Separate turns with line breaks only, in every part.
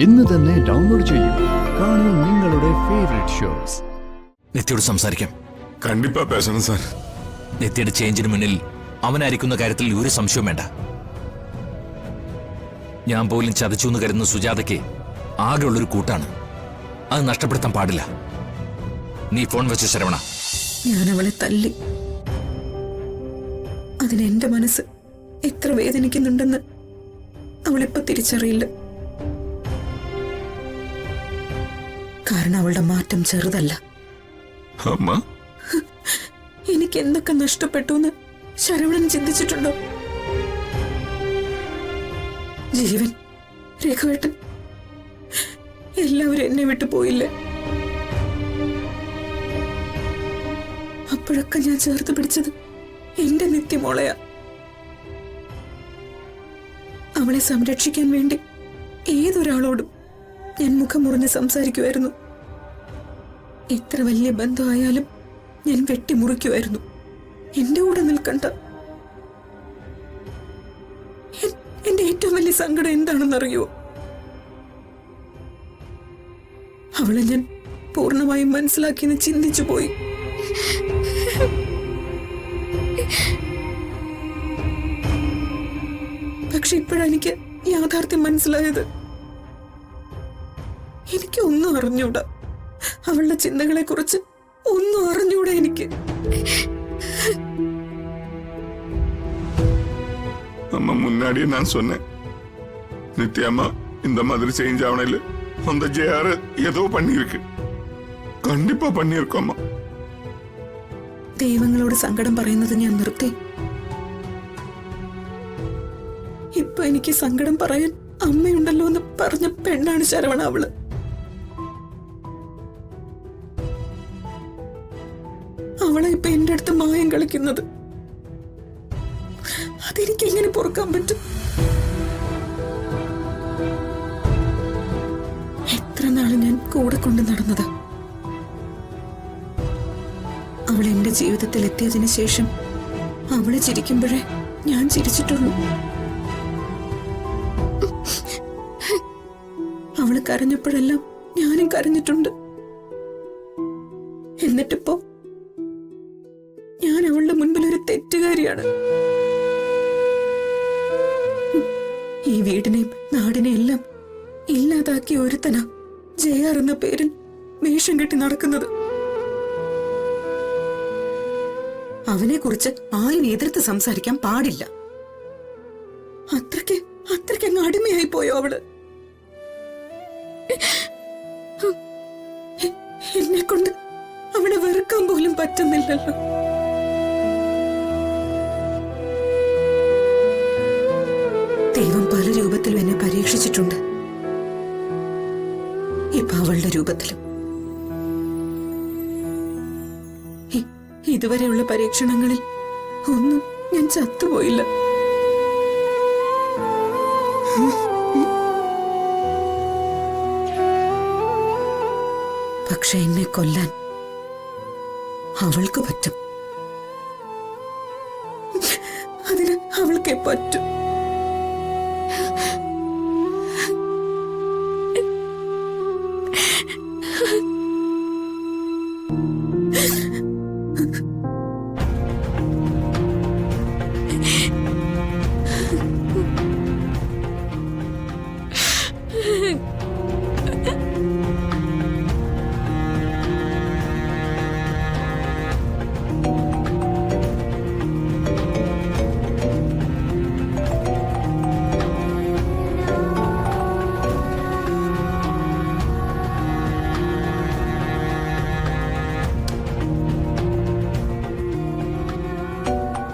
ഇന്ന് തന്നെ ഡൗൺലോഡ് ചെയ്യൂ. കാണൂ നിങ്ങളുടെ ഫേവറേറ്റ് ഷോസ്.
നിത്യയോട് സംസാരിക്കാം.
കണ്ടിപ്പാ പേശണം സാർ.
നിത്യയുടെ ചേഞ്ചിന് മുന്നിൽ അവനായിരിക്കുന്ന കാര്യത്തിൽ ഒരു സംശയവും വേണ്ട. ഞാൻ പോലും ചതച്ചു എന്ന് കരുതുന്ന സുജാതയ്ക്ക് ആകെയുള്ളൊരു കൂട്ടാണ്. അത് നഷ്ടപ്പെടുത്താൻ പാടില്ല. നീ ഫോൺ വെച്ച് ശരവണ.
ഞാൻ അവളെ തല്ലി. അതിനെന്റെ മനസ്സ് എത്ര വേദനിക്കുന്നുണ്ടെന്ന് അവളിപ്പോ തിരിച്ചറിയില്ല. കാരണം അവളുടെ മാറ്റം ചെറുതല്ല.
അമ്മ,
എനിക്ക് എന്തൊക്കെ നഷ്ടപ്പെട്ടു എന്ന് ശരവണൻ ചിന്തിച്ചിട്ടുണ്ടോ? ജീവൻ, രഘുവേട്ടൻ, എല്ലാവരും എന്നെ വിട്ടു പോയില്ലേ? അപ്പോഴൊക്കെ ഞാൻ ചേർത്ത് പിടിച്ചത് എന്റെ നിത്യമോളയാ. അവളെ സംരക്ഷിക്കാൻ വേണ്ടി ഏതൊരാളോടും ഞാൻ മുഖം മുറിഞ്ഞ് സംസാരിക്കുമായിരുന്നു. എത്ര വലിയ ബന്ധമായാലും ഞാൻ വെട്ടിമുറിക്കുമായിരുന്നു. എന്റെ കൂടെ നിൽക്കണ്ട. എന്റെ ഏറ്റവും വലിയ സങ്കടം എന്താണെന്നറിയോ? അവളെ ഞാൻ പൂർണ്ണമായും മനസ്സിലാക്കിയെന്ന് ചിന്തിച്ചു പോയി. പക്ഷെ ഇപ്പോഴാണ് എനിക്ക് യാഥാർത്ഥ്യം മനസ്സിലായത്. എനിക്ക് ഒന്നും അറിഞ്ഞൂടാ. അവളുടെ ചിന്തകളെ കുറിച്ച് ഒന്നും അറിഞ്ഞൂടാ എനിക്ക്.
அம்மா முன்னாடியே நான் சொன்னேன், நித்யாம்மா இந்த மாதிரி சேஞ்ச் ஆவணையில அந்த ஜேஆர் ஏதோ பண்ணிருக்கு. கண்டிப்பா பண்ணிருக்கோம்.
ദൈവങ്ങളോട് സങ്കടം പറയുന്നത് ഞാൻ നിർത്തി. ഇപ്പൊ എനിക്ക് സങ്കടം പറയാൻ അമ്മയുണ്ടല്ലോ എന്ന് പറഞ്ഞ പെണ്ണാണ് ശരവണ. അവള് അവളെ ഇപ്പൊ എന്റെ അടുത്ത് മായം കളിക്കുന്നത്. അതെനിക്ക് എങ്ങനെ പൊറുക്കാൻ പറ്റും? എത്ര നാള് ഞാൻ കൂടെ കൊണ്ട് നടന്നതാ. അവൾ എന്റെ ജീവിതത്തിൽ എത്തിയതിനു ശേഷം അവളെ ചിരിക്കുമ്പോഴേ ഞാൻ ചിരിച്ചിട്ടുള്ളൂ. അവള് കരഞ്ഞപ്പോഴെല്ലാം ഞാനും കരഞ്ഞിട്ടുണ്ട്. എന്നിട്ടിപ്പോ ഞാൻ അവളുടെ മുൻപിൽ ഒരു തെറ്റുകാരിയാണ്. ഈ വീടിനെയും നാടിനെയും എല്ലാം ഇല്ലാതാക്കിയ ഒരുത്തനാ ജയാർ എന്ന പേരിൽ വേഷം കെട്ടി നടക്കുന്നത്. അവനെ കുറിച്ച് ആരും എതിർത്ത് സംസാരിക്കാൻ പാടില്ല. അത്രയ്ക്ക് അങ്ങ് അടിമയായി പോയോ അവള്? എന്നെ കൊണ്ട് അവളെ വെറുക്കാൻ പോലും പറ്റുന്നില്ലല്ലോ. ദൈവം പല രൂപത്തിലും എന്നെ പരീക്ഷിച്ചിട്ടുണ്ട്. ഇപ്പൊ അവളുടെ രൂപത്തിലും. ഇതുവരെയുള്ള പരീക്ഷണങ്ങളിൽ ഒന്നും ഞാൻ ചത്തുപോയില്ല. പക്ഷെ എന്നെ കൊല്ലാൻ അവൾക്ക് പറ്റും. അതിന് അവൾക്കേ പറ്റും.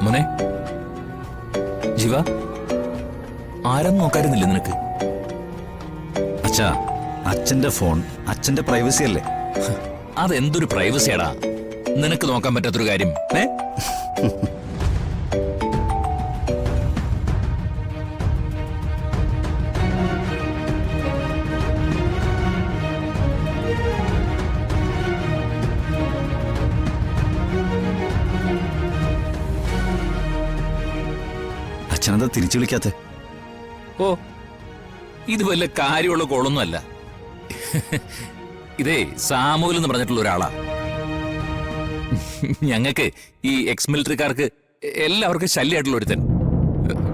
മോനെ ജീവ, ആരും നോക്കായിരുന്നില്ല നിനക്ക്?
അച്ഛാ, അച്ഛന്റെ ഫോൺ അച്ഛന്റെ പ്രൈവസി അല്ലേ?
അതെന്തൊരു പ്രൈവസിയാടാ നിനക്ക് നോക്കാൻ പറ്റാത്തൊരു കാര്യം.
അച്ഛനെന്താ തിരിച്ചു വിളിക്കാത്തെ?
ഓ, ഇത് വല്ല കാര്യമുള്ള കോളൊന്നും അല്ല. ഇതേ സാമൂൽ എന്ന് പറഞ്ഞിട്ടുള്ള ഒരാളാ. ഞങ്ങൾക്ക് ഈ എക്സ് മിലിറ്ററിക്കാർക്ക് എല്ലാവർക്കും ശല്യമായിട്ടുള്ള ഒരുത്തൻ.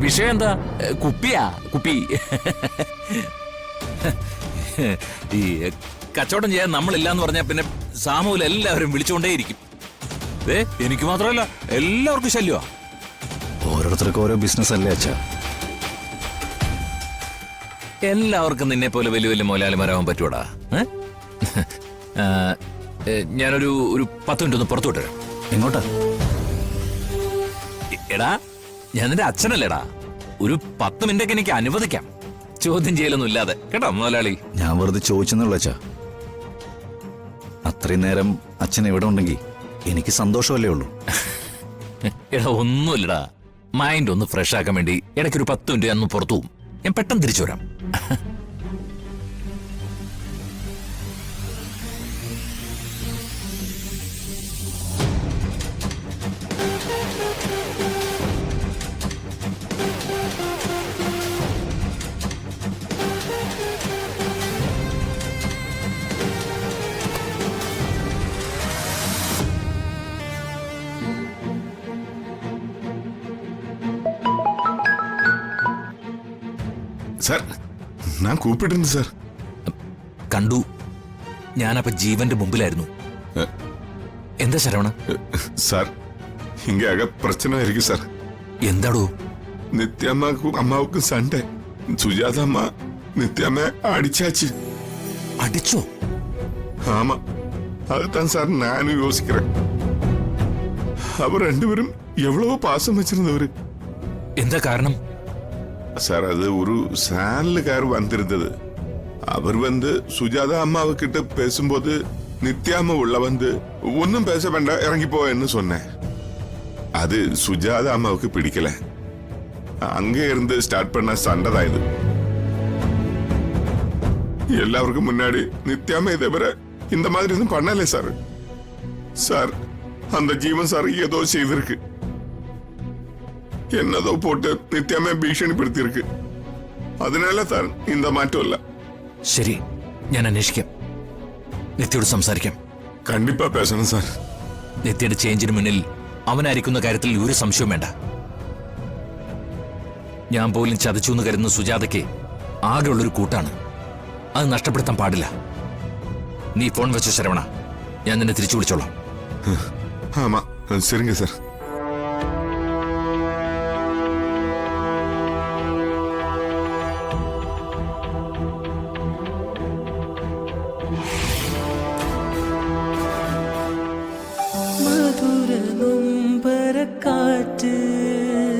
വിഷയം എന്താ? കുപ്പിയാ, കുപ്പി. ഈ കച്ചവടം ചെയ്യാൻ നമ്മളില്ലാന്ന് പറഞ്ഞാൽ പിന്നെ സാമൂൽ എല്ലാവരും വിളിച്ചുകൊണ്ടേയിരിക്കും. എനിക്ക് മാത്രമല്ല, എല്ലാവർക്കും ശല്യമാ.
ഓരോരുത്തർക്കും ഓരോ ബിസിനസ് അല്ലേ അച്ഛാ?
എല്ലാവർക്കും നിന്നെ പോലെ വലിയ വലിയ മുതലാളിമാരാവാൻ പറ്റൂടാ. ഞാനൊരു 10 മിനിറ്റ് ഒന്ന് പുറത്തു വിട്ടുവരാം.
എങ്ങോട്ടാ?
എടാ, ഞാൻ നിന്റെ അച്ഛനല്ലേടാ. ഒരു 10 മിനിറ്റൊക്കെ എനിക്ക് അനുവദിക്കാം, ചോദ്യം ചെയ്യലൊന്നും ഇല്ലാതെ, കേട്ടോ മുതലാളി?
ഞാൻ വെറുതെ ചോദിച്ചെന്നുള്ളൂ അച്ഛാ. അത്രയും നേരം അച്ഛൻ എവിടെ ഉണ്ടെങ്കിൽ എനിക്ക് സന്തോഷമല്ലേ ഉള്ളൂ.
എടാ, ഒന്നുമില്ലടാ, മൈൻഡ് ഒന്ന് ഫ്രഷ് ആക്കാൻ വേണ്ടി ഇടയ്ക്കൊരു 10 മിനിറ്റ് ഞാൻ പുറത്തു പോകും. ഞാൻ പെട്ടെന്ന് തിരിച്ചു വരാം.
സാർ, ഞാൻ കൂപ്പിട്ടുണ്ട് സാർ.
കണ്ടു. ഞാനപ്പോ ജീവന്റെ മുമ്പിലായിരുന്നു. എന്താ ശരവണ?
സാർ, ഇങ്ങ ആകെ പ്രശ്നമായിരിക്കും സാർ.
എന്താടോ?
നിത്യമ്മക്കും അമ്മാവുക്കും സണ്ടേ. സുജാത അമ്മ നിത്യമ്മ അടിച്ചാച്ച്.
അടിച്ചോ?
ஆமா, அதுதான் சார் நானும் யோசிக்கிறேன். அவர் 2 பேரும் எவ்வளவோ பாசம் வச்சிருந்தவரு.
എന്താ കാരണം?
சார், அது ஒரு சேனலுக்கார் வந்திருந்தது. அவர் வந்து சுஜாதா அம்மாவுக்கிட்ட பேசும்போது நித்யாம உள்ள வந்து ஒன்னும் பேச வேண்டாம், இறங்கி போன்னு சொன்னேன். அது சுஜாதா அம்மாவுக்கு பிடிக்கல. அங்கே இருந்து ஸ்டார்ட் பண்ண சண்டை தான் இது. எல்லாருக்கும் முன்னாடி நித்யாம இதை வர இந்த மாதிரி எதுவும் பண்ணல சார். சார், அந்த ஜீவன் சார் ஏதோ செய்திருக்கு. എന്നതോ പോട്ട് നിത്യാമ്മയെ ഭീഷണിപ്പെടുത്തിയിருக்கு. അതിനാല താൻ இந்த മാറ്റം ഇല്ല.
ശരി, ഞാൻ അന്വേഷിക്കാം. നിത്യയോട് സംസാരിക്കാം.
കണ്ടിപ്പാ പേശണം സാർ.
നിത്യയുടെ ചേഞ്ചിന് മുന്നിൽ അവനായിരിക്കുന്ന കാര്യത്തിൽ ഒരു സംശയവും വേണ്ട. ഞാൻ പോലും ചതച്ചു എന്ന് കരുതുന്ന സുജാതയ്ക്ക് ആകെയുള്ളൊരു കൂട്ടാണ്. അത് നഷ്ടപ്പെടുത്താൻ പാടില്ല. നീ ഫോൺ വെച്ച ശരവണ, ഞാൻ നിന്നെ തിരിച്ചു വിളിച്ചോളാം.
ആമാ, ശരിങ്ക സാർ.
മധുര നൊമ്പരക്കാറ്റ്